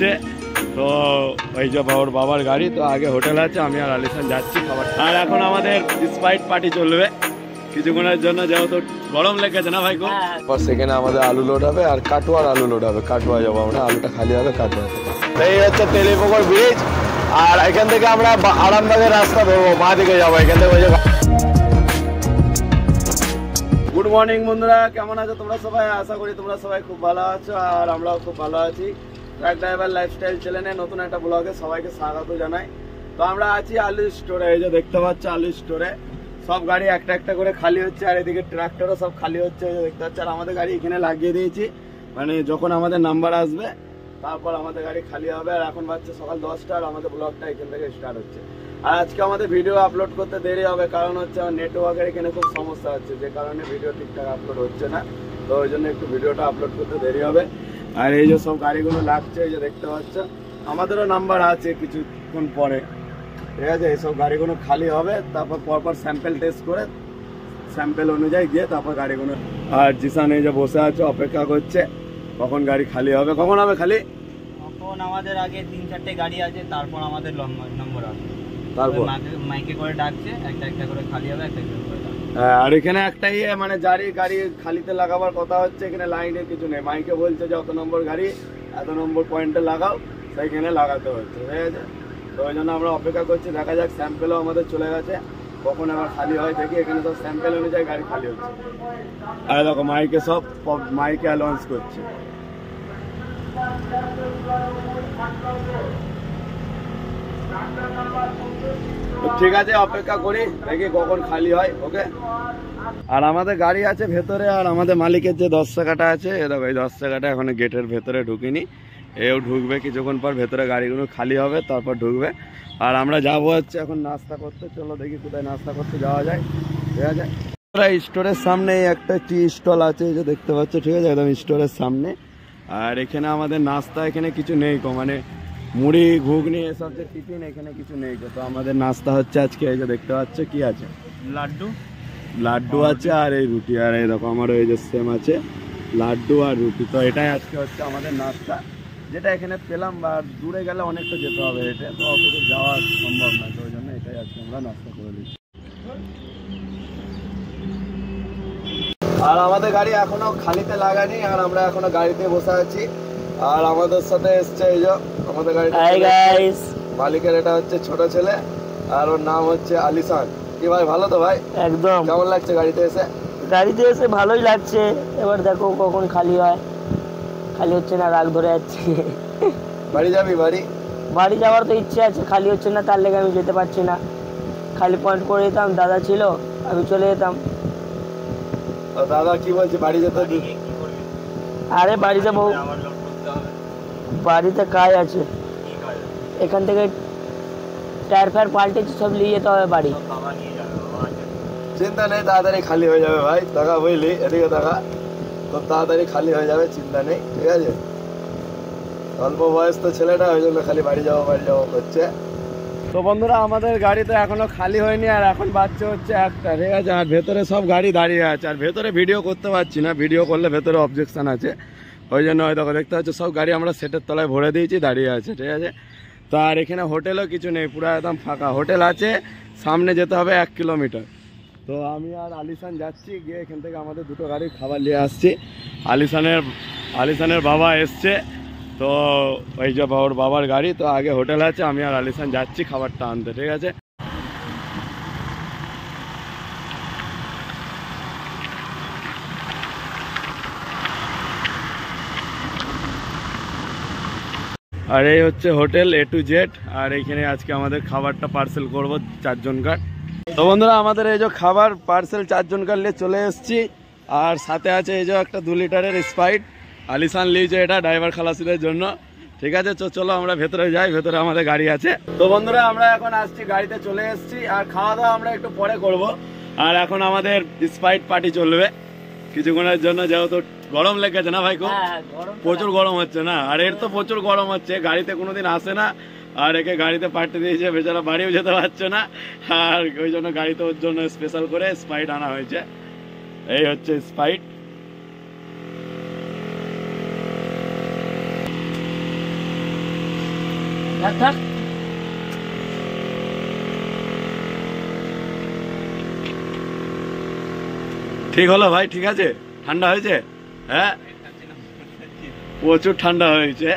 এসছে। তো ওই যে ওর বাবার গাড়ি, তো আগে হোটেল আছে, আমি আর আলিশান যাচ্ছি খাবার। আর এখন আমাদের স্প্রাইট পার্টি চলবে কিছুক্ষণের জন্য, যেহেতু গরম লেগেছে না ভাই? সেখানে আমাদের আলু লোড হবে আর কাটোয়ার আলু লোড হবে। কাটোয়া যাবো আমরা, আলুটা খালি হবে কাটোয়া। এই হচ্ছে তেলিপুকুর ব্রিজ, আর এখান থেকে আমরা আরামবাগের রাস্তা ধরবো, মা দিকে যাবো এখান থেকে। গুড মর্নিং বন্ধুরা, কেমন আছো তোমরা সবাই? আশা করি তোমরা সবাই খুব ভালো আছো, আর আমরাও খুব ভালো আছি। ট্রাক ড্রাইভার লাইফস্টাইল চ্যানেলে নতুন একটা ব্লগে সবাইকে স্বাগত জানাই। তো আমরা আছি আলু স্টোরে, এই যে দেখতে পাচ্ছ আলু স্টোরে সব গাড়ি একটা একটা করে খালি হচ্ছে, আর এদিকে ট্রাক্টরও সব খালি হচ্ছে, এই যে দেখতে পাচ্ছ। আর আমাদের গাড়ি এখানে লাগিয়ে দিয়েছি, মানে যখন আমাদের নাম্বার আসবে তারপর আমাদের গাড়ি খালি হবে। আর এখন বাজছে সকাল 10টা, আর আমাদের ব্লগটা এখান থেকে স্টার্ট হচ্ছে। আর আজকে আমাদের ভিডিও আপলোড করতে দেরি হবে, কারণ হচ্ছে আমার নেটওয়ার্কের এখানে খুব সমস্যা হচ্ছে, যে কারণে ভিডিও ঠিকঠাক আপলোড হচ্ছে না। তো ওই জন্য একটু ভিডিওটা আপলোড করতে দেরি হবে। আর এই যে সব গাড়িগুলো লাগছে, এই যে দেখতে পাচ্ছ, আমাদেরও নাম্বার আছে কিছুক্ষণ পরে, ঠিক আছে। এইসব গাড়িগুলো খালি হবে, তারপর পরপর স্যাম্পেল টেস্ট করে স্যাম্পেল অনুযায়ী গিয়ে তারপর গাড়িগুলো। আর জিসান এই যে বসে আছে অপেক্ষা করছে কখন গাড়ি খালি হবে। কখন হবে খালি? তখন আমাদের আগে 3-4টে গাড়ি আছে, তারপর আমাদের নম্বর আসবে, তারপর মাইকে করে ডাকছে, একটা একটা করে খালি হবে, একটা একটা করে ডাকছে। আর এখানে একটাই মানে গাড়ি খালিতে লাগাবার কথা হচ্ছে, এখানে লাইনের কিছু নেই। মাইকে বলছে যে অত নম্বর গাড়ি এত নম্বর পয়েন্টে লাগাও, সেইখানে লাগাতে হচ্ছে, ঠিক আছে। তো ওই জন্য আমরা অপেক্ষা করছি, দেখা যাক। স্যাম্পেলও আমাদের চলে গেছে, কখন আবার খালি হয় দেখি। এখানে সব স্যাম্পেল অনুযায়ী গাড়ি খালি হচ্ছে। আর দেখো মাইকে সব মাইকে অ্যালাউন্স করছে। ঠিক আছে, অপেক্ষা করি দেখি কখন খালি হয়, ওকে। আর আমাদের গাড়ি আছে ভেতরে, আর আমাদের মালিকের যে 10 চাকাটা আছে, এ দেখো এই 10 চাকাটা এখন গেটের ভেতরে ঢুকিনি, এও ঢুকবে কিছুক্ষণ পর। ভেতরে গাড়িগুলো খালি হবে তারপর ঢুকবে। আর আমরা যাবো হচ্ছে এখন নাস্তা করতে। চলো দেখি কোথায় নাস্তা করতে যাওয়া যায়, ঠিক আছে। স্টোরের সামনে একটা টি স্টল আছে, এই যে দেখতে পাচ্ছ, ঠিক আছে, একদম স্টোরের সামনে। আর এখানে আমাদের নাস্তা এখানে কিছু নেই কো, মানে মুড়ি ঘুগনি এসব যে টিফিন এখানে কিছু নেই। তো আমাদের নাস্তা হচ্ছে আজকে, এই যে দেখতে পাচ্ছ কি আছে, লাড্ডু আছে আর এই রুটি। আর এই দেখো আমারও এই যে সেম আছে, লাড্ডু আর রুটি। তো এটাই আজকে হচ্ছে আমাদের নাস্তা, যেটা এখানে পেলাম। বা দূরে গেলে অনেকটা যেতে হবে হেঁটে, তো অত দূর যাওয়া সম্ভব না, তো ওই জন্য এটাই আজকে আমরা নাস্তা করে দিচ্ছি। আর আমাদের গাড়ি এখনো খালিতে লাগানি, আর আমরা এখনো গাড়িতে বসে আছি। আর আমাদের সাথে এসছে এই যে আমাদের গাড়িটা, মালিকের এটা হচ্ছে ছোট ছেলে, আর ওর নাম হচ্ছে আলিশান। কি ভাই, ভালো তো ভাই? একদম। কেমন লাগছে গাড়িতে এসে? গাড়িতে এসে ভালোই লাগছে, এবার দেখো কখন খালি হয়। খালি হচ্ছে না, রাগ ধরে যাচ্ছে। বাড়ি যাবি? বাড়ি যাওয়ার তো ইচ্ছে আছে, খালি হচ্ছে না, তার লেগে আমি যেতে পারছি না। খালি পয়েন্ট করে যেতাম, দাদা ছিল, আমি চলে যেতাম। দাদা কি বলছে, বাড়ি যেতে? আরে বাড়িতে বাড়িতে কাজ আছে, এখান থেকে টায়ার ফায়ার পাল্টেছে, সব নিয়ে যেতে হবে বাড়ি। চিন্তা নেই, তাড়াতাড়ি খালি হয়ে যাবে ভাই। দেখা বুঝলি, এদিকে দেখা, খুব তাড়াতাড়ি খালি হয়ে যাবে, চিন্তা নেই, ঠিক আছে। অল্প বয়স তো ছেলেটা, ওই জন্য খালি বাড়ি যাবো করছে। তো বন্ধুরা, আমাদের গাড়ি তো এখনো খালি হয়নি, আর এখন বাচ্চা হচ্ছে একটা, ঠিক আছে। আর ভেতরে সব গাড়ি দাঁড়িয়ে আছে, আর ভেতরে ভিডিও করতে পারছি না, ভিডিও করলে ভেতরে অবজেকশন আছে, ওই জন্য হয়তো দেখতে পাচ্ছ সব গাড়ি আমরা সেটের তলায় ভরে দিয়েছি, দাঁড়িয়ে আছে, ঠিক আছে। তো আর এখানে হোটেলও কিছু নেই, পুরো একদম ফাঁকা। হোটেল আছে সামনে, যেতে হবে 1 কিলোমিটার। তো আমি আর আলিশান যাচ্ছি, গিয়ে এখান থেকে আমাদের দুটো গাড়ির খাবার নিয়ে আসছি। আলিশানের বাবা এসছে, তো ওই যে ওর বাবার গাড়ি, তো আগে হোটেল আছে, আমি আর আলিশান যাচ্ছি খাবারটা আনতে, ঠিক আছে। আর এই হচ্ছে হোটেল A to Z, আর এইখানে আজকে আমাদের খাবারটা পার্সেল করব 4 জনকার। তো বন্ধুরা, আমাদের এই যে খাবার পার্সেল 4 জনকার নিয়ে চলে এসেছি। আর সাথে আছে এই যে একটা 2 লিটারের স্প্রাইট, আলিশান লিয়েছে এটা ড্রাইভার খালাসিদের জন্য, ঠিক আছে। চলো আমরা ভেতরে যাই, ভেতরে আমাদের গাড়ি আছে। তো বন্ধুরা, আমরা এখন আসছি, গাড়িতে চলে এসেছি। আর খাওয়া দাওয়া আমরা একটু পরে করব। আর এখন আমাদের স্প্রাইট পার্টি চলবে কিছুক্ষণের জন্য, যেহেতু গরম লেগেছে না ভাই? প্রচুর গরম হচ্ছে না, আর এর তো প্রচুর গরম হচ্ছে, গাড়িতে কোনোদিন আসে না, আর একে গাড়িতে পাঠিয়ে দিয়েছে, বেচারা বাড়িও যেতে পারছে না। আর ওই জন্য গাড়িতে ওর জন্য স্পেশাল করে স্প্রাইট আনা হয়েছে। এই হচ্ছে স্প্রাইট। থাক থাক। ঠিক হলো ভাই, ঠিক আছে? ঠান্ডা হয়েছে? হ্যাঁ, প্রচুর ঠান্ডা হয়েছে।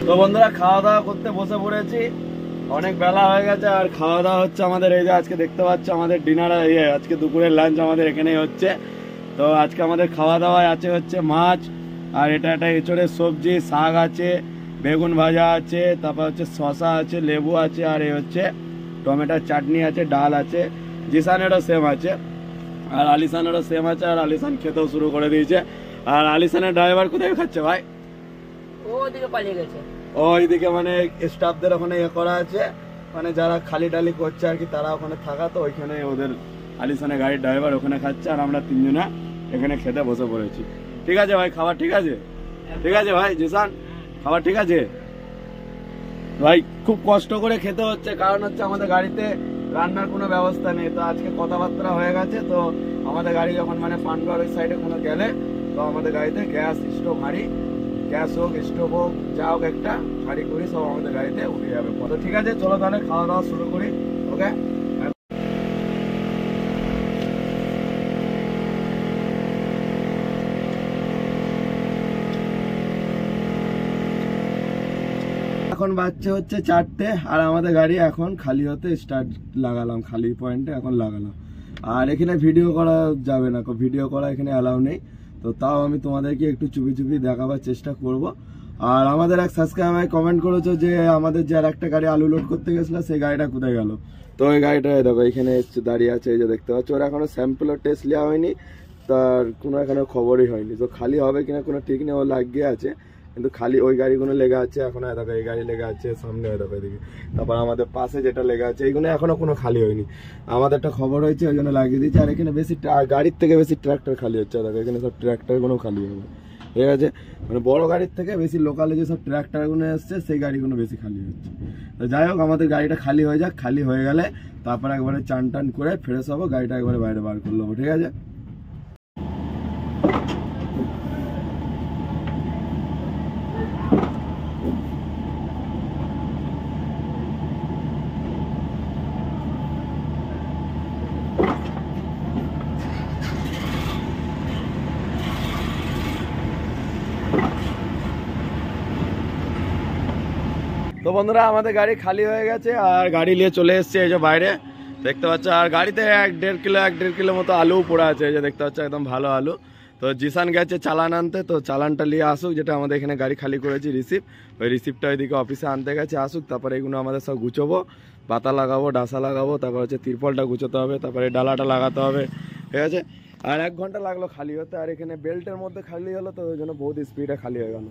তো বন্ধুরা, খাওয়া দাওয়া করতে বসে পড়েছি। অনেক বেলা হয়ে গেছে আর খাওয়া দাওয়া হচ্ছে আমাদের এই যে আজকে দেখতে পাচ্ছ আমাদের ডিনার, আজকে দুপুরের লাঞ্চ আমাদের এখানেই হচ্ছে। তো আজকে আমাদের খাওয়া দাওয়ায় আছে হচ্ছে মাছ, আর এটা একটা এঁচড়ের সবজি, শাক আছে, বেগুন ভাজা আছে, তারপর হচ্ছে শশা আছে, লেবু আছে, আর এই হচ্ছে টমেটোর চাটনি আছে, ডাল আছে। জিসানেরও সেম আছে, আর আলিসানেরও সেম আছে। আর আলিসান খেতেও শুরু করে দিয়েছে। আর আলিসানের ড্রাইভার কোথায় খাচ্ছে ভাই? ও ওদিকে পালিয়ে গেছে। ওইদিকে মানে স্টাফদের ওখানে ইয়ে করা আছে, মানে যারা খালি টালি করছে আর কি, তারা ওখানে থাকা, তো ওইখানে ওদের আলিসানের গাড়ির ড্রাইভার ওখানে খাচ্ছে, আর আমরা তিনজনা এখানে খেতে বসে পড়েছি। ঠিক আছে ভাই, খাবার ঠিক আছে? ঠিক আছে ভাই জিসান, খাবার ঠিক আছে ভাই? খুব কষ্ট করে খেতে হচ্ছে, কারণ হচ্ছে আমাদের গাড়িতে রান্নার কোনো ব্যবস্থা নেই। তো আজকে কথাবার্তা হয়ে গেছে, তো আমাদের গাড়ি যখন মানে পানগড় ওই সাইডে কোনো গেলে, তো আমাদের গাড়িতে গ্যাস স্টোভ হাঁড়ি, গ্যাস হোক স্টোভ হোক যা হোক একটা হাঁড়ি করি, সব আমাদের গাড়িতে উঠে যাবে। তো ঠিক আছে, চলো তাহলে খাওয়া দাওয়া শুরু করি। ওকে, এখন বাচ্চা হচ্ছে 4টে, আর আমাদের গাড়ি এখন খালি হতে স্টার্ট লাগালাম, খালি পয়েন্টে এখন লাগালাম। আর এখানে ভিডিও করা যাবে না, ভিডিও করা এখানে অ্যালাউ নেই। তো তাও আমি তোমাদেরকে একটু চুপি চুপি দেখাবার চেষ্টা করব। আর আমাদের এক সাবস্ক্রাইবার কমেন্ট করেছো যে আমাদের যে আর একটা গাড়ি আলু লোড করতে গেছিল সেই গাড়িটা কোথায় গেল। তো ওই গাড়িটা দেখো এখানে দাঁড়িয়ে আছে, এই যে দেখতে পাচ্ছ। ওর এখনো স্যাম্পল টেস্ট নেওয়া হয়নি, তার কোনো এখানে খবরই হয়নি। তো খালি হবে কিনা কোনো ঠিক নেই, ও লাগিয়ে আছে, কিন্তু খালি ওই গাড়িগুলো লেগে আছে এখনো। দেখো এই গাড়ি লেগে আছে সামনে, দেখো এদিকে। তারপর আমাদের পাশে যেটা লেগে আছে, এইগুলো এখনো কোনো খালি হয়নি। আমাদের একটা খবর হয়েছে, ওই জন্য লাগিয়ে দিয়েছে। আর এখানে বেশি গাড়ির থেকে বেশি ট্র্যাক্টর খালি হচ্ছে, দেখো এখানে সব ট্র্যাক্টরগুলো খালি হবে, ঠিক আছে? মানে বড় গাড়ির থেকে বেশি লোকালে যেসব ট্র্যাক্টরগুলো এসছে সেই গাড়িগুলো বেশি খালি হচ্ছে। তো যাই হোক, আমাদের গাড়িটা খালি হয়ে যাক, খালি হয়ে গেলে তারপর একবারে চান টান করে ফ্রেশ হবো, গাড়িটা একবারে বাইরে বার করে নেবো, ঠিক আছে? তো বন্ধুরা, আমাদের গাড়ি খালি হয়ে গেছে আর গাড়ি নিয়ে চলে এসছে এই যে বাইরে, দেখতে পাচ্ছ। আর গাড়িতে 1.5 কিলো মতো আলু পড়ে আছে, এই যে দেখতে পাচ্ছ, একদম ভালো আলু। তো জিসান গেছে চালান আনতে, তো চালানটা নিয়ে আসুক, যেটা আমাদের এখানে গাড়ি খালি করেছি রিসিপ্ট, ওই রিসিপ্টটা ওইদিকে অফিসে আনতে গেছে, আসুক। তারপরে এগুলো আমাদের সব গুছোবো, পাতা লাগাবো, ডাসা লাগাবো, তারপর হচ্ছে তিরপলটা গুছোতে হবে, তারপরে ডালাটা লাগাতে হবে, ঠিক আছে? আর 1 ঘন্টা লাগলো খালি হতে। আর এখানে বেল্টের মধ্যে খালি হলো, তো ওই জন্য বহুত স্পিডে খালি হয়ে গেল।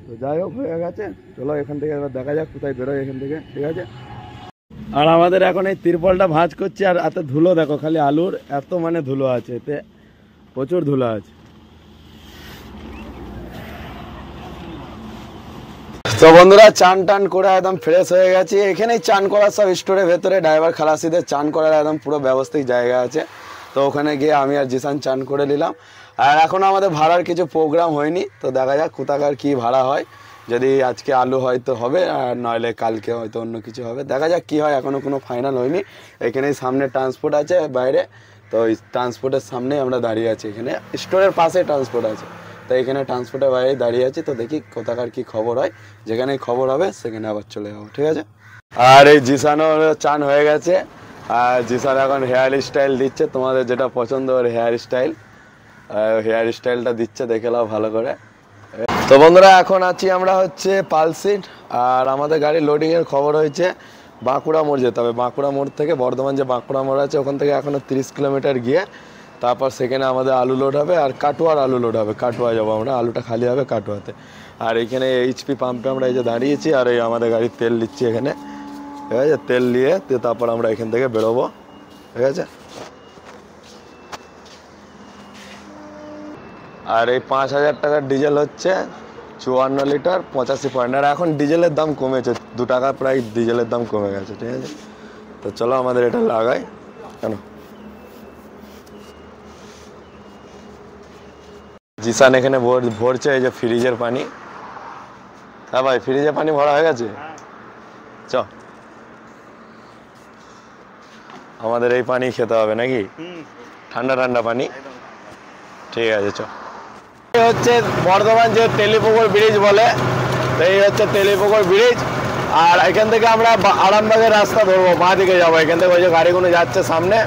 তো যাই হোক, হয়ে গেছে। চলো এখান থেকে এবার দেখা যাক কোথায় বেরোয় এখান থেকে, ঠিক আছে? আর আমাদের এখন এই তিরপলটা ভাঁজ করছি, আর এত ধুলো দেখো, খালি আলুর এত মানে ধুলো আছে, এতে প্রচুর ধুলো আছে। তো বন্ধুরা, চান টান করে একদম ফ্রেশ হয়ে গেছি। এখানেই চান করার সব স্টোরের ভেতরে ড্রাইভার খালাসিদের চান করার একদম পুরো ব্যবস্থায় জায়গা আছে। তো ওখানে গিয়ে আমি আর জিসান চান করে নিলাম। আর এখনও আমাদের ভাড়ার কিছু প্রোগ্রাম হয়নি, তো দেখা যাক কোথাকার কী ভাড়া হয়। যদি আজকে আলু হয়তো হবে, আর নইলে কালকে হয়তো অন্য কিছু হবে, দেখা যাক কী হয়। এখনও কোনো ফাইনাল হয়নি। এখানেই সামনে ট্রান্সপোর্ট আছে বাইরে, তো ওই ট্রান্সপোর্টের সামনেই আমরা দাঁড়িয়ে আছি। এখানে স্টোরের পাশে ট্রান্সপোর্ট আছে, তো এখানে ট্রান্সপোর্টের বাইরে দাঁড়িয়ে আছি। তো দেখি কোথাকার কী খবর হয়, যেখানে খবর হবে সেখানে আবার চলে যাবো, ঠিক আছে? আর এই জিসানও চান হয়ে গেছে, আর জিসান এখন হেয়ার স্টাইল দিচ্ছে, তোমাদের যেটা পছন্দ ওর হেয়ার স্টাইলটা দিচ্ছে, দেখে নাও ভালো করে। তো বন্ধুরা, এখন আছি আমরা হচ্ছে পালসিট, আর আমাদের গাড়ি লোডিংয়ের খবর হয়েছে বাঁকুড়া মোড় যেতে হবে। বাঁকুড়া মোড় থেকে বর্ধমান যে বাঁকুড়া মোড় আছে, ওখান থেকে এখনও 30 কিলোমিটার গিয়ে তারপর সেখানে আমাদের আলু লোড হবে, আর কাটোয়ার আলু লোড হবে। কাটোয়া যাবো আমরা, আলুটা খালি হবে কাটোয়াতে। আর এখানে এইচপি পাম্পে আমরা এই যে দাঁড়িয়েছি, আর এই আমাদের গাড়ির তেল নিচ্ছি এখানে, ঠিক আছে? তেল নিয়ে তারপর আমরা এখান থেকে বেরোবো, ঠিক আছে? আর এই 5000 টাকার ডিজেল হচ্ছে 54 লিটার 85 পয়েন্ট। আর এখন ডিজেলের দাম কমেছে, 2 টাকা প্রায় ডিজেলের দাম কমে গেছে, ঠিক আছে? তো চলো আমাদের এটা লাগাই, কেন? জিসান এখানে ভরছে এই যে ফ্রিজের পানি। হ্যাঁ ভাই, ফ্রিজে পানি ভরা হয়ে গেছে। চ, আমাদের এই পানি খেতে হবে নাকি? ঠান্ডা ঠান্ডা পানি। ঠিক আছে, চ। এই হচ্ছে বর্ধমান যে তেলিপুকুর ব্রিজ বলে, এই হচ্ছে তেলিপুকুর ব্রিজ। আর এখান থেকে আমরা আরামবাগের রাস্তা ধরবো, বাঁ দিকে যাবো। এখান থেকে ওই যে গাড়িগুলো যাচ্ছে সামনে,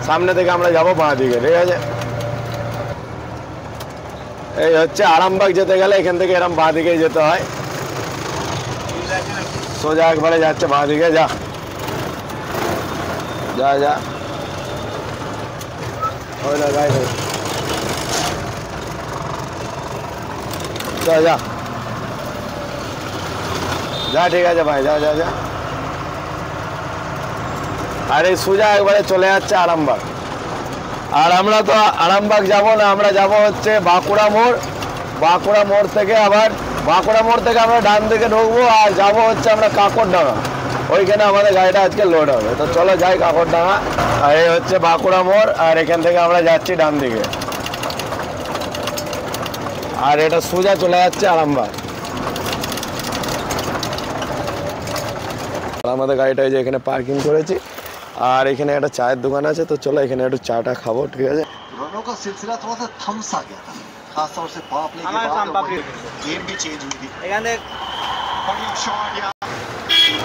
সামনে থেকে আমরা যাবো বাঁ দিকে। ঠিক আছে, এই হচ্ছে আরামবাগ যেতে গেলে এখান থেকে এরকম বাঁ দিকে যেতে হয়, সোজা একবারে যাচ্ছে বাঁ দিকে। যা যা যা, ওই না গাড়ি, যা যা যা, ঠিক আছে ভাই, যা যা যা। আর এই সোজা একবারে চলে যাচ্ছে আরামবাগ। আর আমরা তো আরামবাগ যাব না, আমরা যাব হচ্ছে বাঁকুড়া মোড়। বাঁকুড়া মোড় থেকে আবার বাঁকুড়া মোড় থেকে আমরা ডান দিকে ঢুকবো আর যাব হচ্ছে আমরা কাকরডাঙ্গা। ওইখানে আমাদের গাড়িটা আজকে লোড হবে। তো চলো যাই কাকরডাঙ্গা। আর এই হচ্ছে বাঁকুড়া মোড়, আর এখান থেকে আমরা যাচ্ছি ডান দিকে। আর এটা সোজা চলে যাচ্ছে আরামবাগ। আমাদের গাড়িটা যে এখানে পার্কিং করেছি, আর এখানে একটা চায়ের দোকান আছে। তো চলো এখানে একটু চাটা খাবো। ঠিক আছে, रनों का सिलसिला थोड़ा सा थम सा गया था, खास तौर से पापले के बाद गेम भी चेंज हुई थी।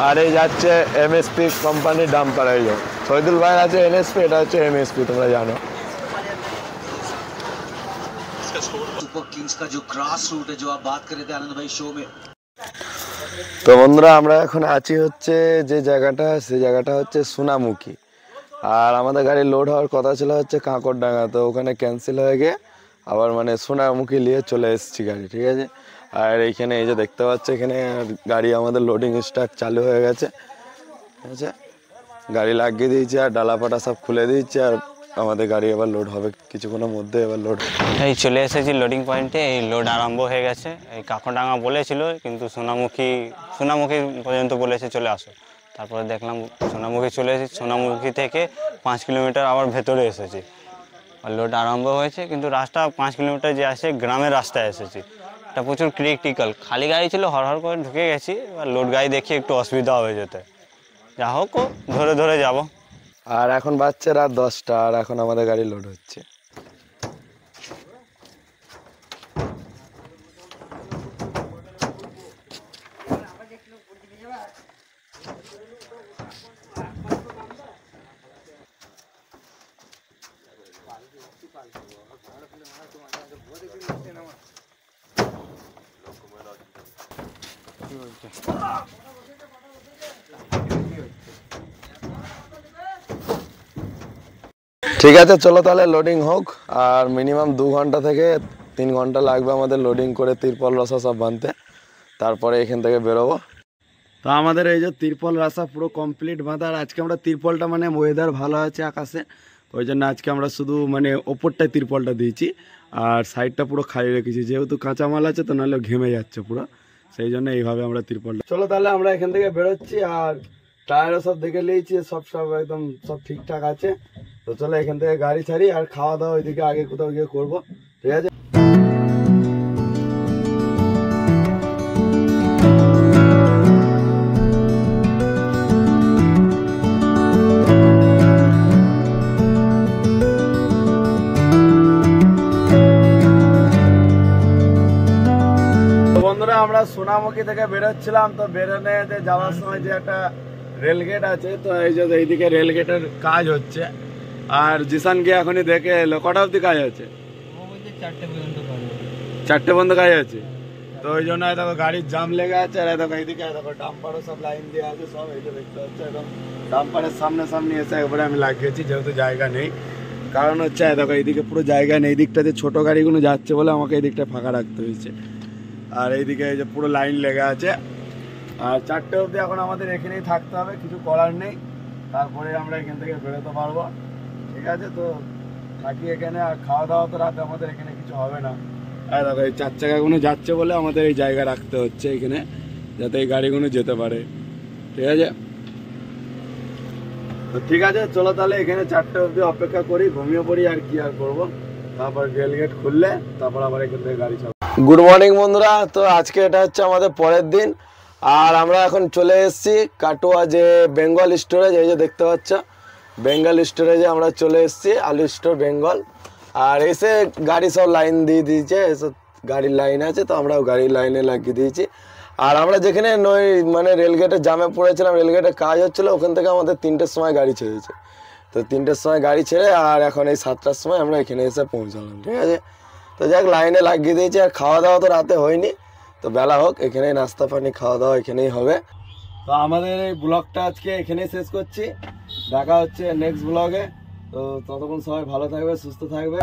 আর এই যাচ্ছে এমএসপি কোম্পানির ডাম্পার। এই যে শহীদুল ভাই আছে এনএসপি, এটা হচ্ছে এমএসপি, তোমরা জানো। सुपर किंग्स का जो ग्रास रूट है, जो आप बात कर रहे थे आनंद भाई शो में। তো বন্ধুরা, আমরা এখন আছি হচ্ছে যে জায়গাটা, সেই জায়গাটা হচ্ছে সোনামুখী। আর আমাদের গাড়ি লোড হওয়ার কথা ছিল হচ্ছে কাঁকরডাঙ্গা, তো ওখানে ক্যান্সেল হয়ে গিয়ে আবার মানে সোনামুখী নিয়ে চলে এসেছি গাড়ি। ঠিক আছে, আর এইখানে এই যে দেখতে পাচ্ছি, এখানে গাড়ি আমাদের লোডিং স্টার্ট চালু হয়ে গেছে। ঠিক আছে, গাড়ি লাগিয়ে দিয়েছি আর ডালাপাটা সব খুলে দিয়েছি। আর আমাদের গাড়ি এবার লোড হবে কিছুক্ষণের মধ্যে। এবার লোড এই চলে এসেছি লোডিং পয়েন্টে। এই লোড আরম্ভ হয়ে গেছে। এই কাকরডাঙ্গা বলেছিল, কিন্তু সোনামুখী পর্যন্ত বলেছে চলে আসো। তারপরে দেখলাম সোনামুখী চলে এসেছি। সোনামুখী থেকে 5 কিলোমিটার আবার ভেতরে এসেছি। আর লোড আরম্ভ হয়েছে, কিন্তু রাস্তা 5 কিলোমিটার যে আসে গ্রামের রাস্তায় এসেছি। এটা প্রচুর ক্রিটিক্যাল। খালি গাড়ি ছিল, হরহর করে ঢুকে গেছি। আর লোড গাড়ি দেখি একটু অসুবিধা হয়ে যেতে, যা হোক ধরে ধরে যাব। আর এখন বাজছে রাত 10টা, আর এখন আমাদের গাড়ি লোড হচ্ছে। ঠিক আছে, চলো তাহলে লোডিং হোক। আর মিনিমাম 2 ঘন্টা থেকে 3 ঘন্টা লাগবে আমাদের লোডিং করে তিরপল রসা সব বাঁধতে। তারপরে এখান থেকে বেরোবো। তো আমাদের এই যে তিরপল রাসা পুরো কমপ্লিট বাঁধা। আর আজকে আমরা তিরপলটা মানে ওয়েদার ভালো আছে আকাশে, ওই জন্য আজকে আমরা শুধু মানে ওপরটায় তিরপলটা দিয়েছি আর সাইডটা পুরো খালি রেখেছি, যেহেতু কাঁচামাল আছে তো নাহলে ঘেমে যাচ্ছে পুরো, সেই জন্য এইভাবে আমরা তিরপলটা। চলো তাহলে আমরা এখান থেকে বেরোচ্ছি। আর টায়ারও সব দেখে নিয়েছি, সব একদম সব ঠিকঠাক আছে। তো চলো এখান থেকে গাড়ি ছাড়ি, আর খাওয়া দাওয়া ওইদিকে আগে কোথাও গিয়ে করবো। ঠিক আছে, বন্ধুরা আমরা সোনামুখী থেকে বেরোচ্ছিলাম। তো বেরোনে যাওয়ার সময় যে একটা রেলগেট আছে, তো এই যে এইদিকে রেলগেটের কাজ হচ্ছে। আর জিসানকে এখনই দেখে এলো। কটা অব্দি কাজ আছে? 4টে পর্যন্ত কাজ আছে। তো ওই জন্য দেখো গাড়ির জাম লেগে আছে। আর দেখো এইদিকে দেখো ডাম্পারও সব লাইন দিয়ে আছে সব, এই যে দেখতে হচ্ছে একদম ডাম্পারের সামনে সামনে এসে একবারে আমি লাগিয়েছি, যেহেতু জায়গা নেই। কারণ হচ্ছে দেখো এইদিকে পুরো জায়গা নেই, এই দিকটাতে ছোট গাড়িগুলো যাচ্ছে বলে আমাকে এই দিকটা ফাঁকা রাখতে হয়েছে। আর এইদিকে এই যে পুরো লাইন লেগে আছে। আর 4টে অবধি এখন আমাদের এখানেই থাকতে হবে, কিছু করার নেই। তারপরে আমরা এখান থেকে বেরোতে পারবো। ঠিক আছে, তো থাকি এখানে। আর খাওয়া দাওয়া তো রাতে আমাদের এখানে কিছু হবে না। আর দেখো এই 4 চাকাগুলো যাচ্ছে বলে আমাদের এই জায়গা রাখতে হচ্ছে এখানে, যাতে এই গাড়িগুলো যেতে পারে। ঠিক আছে, তো ঠিক আছে চলো তাহলে এখানে 4টে অবধি অপেক্ষা করি, ঘুমিয়ে পড়ি। আর কি আর করবো, তারপর রেল গেট খুললে তারপর আবার এখান থেকে গাড়ি চালাবো। গুড মর্নিং বন্ধুরা, তো আজকে এটা হচ্ছে আমাদের পরের দিন, আর আমরা এখন চলে এসেছি কাটোয়া যে বেঙ্গল স্টোরেজ, এই যে দেখতে পাচ্ছ বেঙ্গল স্টোরেজে আমরা চলে এসেছি, আলু স্টোর বেঙ্গল। আর এসে গাড়ি সব লাইন দিয়ে দিয়েছে, এসব গাড়ির লাইন আছে, তো আমরাও গাড়ির লাইনে লাগিয়ে দিয়েছি। আর আমরা যেখানে মানে রেলগেটের জামে পড়েছিলাম, রেলগেটের কাজ হচ্ছিলো, ওখান থেকে আমাদের 3টের সময় গাড়ি ছেড়েছে। তো 3টের সময় গাড়ি ছেড়ে আর এখন এই 7টার সময় আমরা এখানে এসে পৌঁছালাম, ঠিক আছে। তো যাক, লাইনে লাগিয়ে দিয়েছি। আর খাওয়া দাওয়া তো রাতে হয়নি, তো বেলা হোক, এখানেই নাস্তা পানি খাওয়া দাওয়া এখানেই হবে। তো আমাদের এই ব্লগটা আজকে এখানেই শেষ করছি, দেখা হচ্ছে নেক্সট ব্লগে। তো ততক্ষণ সবাই ভালো থাকবে, সুস্থ থাকবে।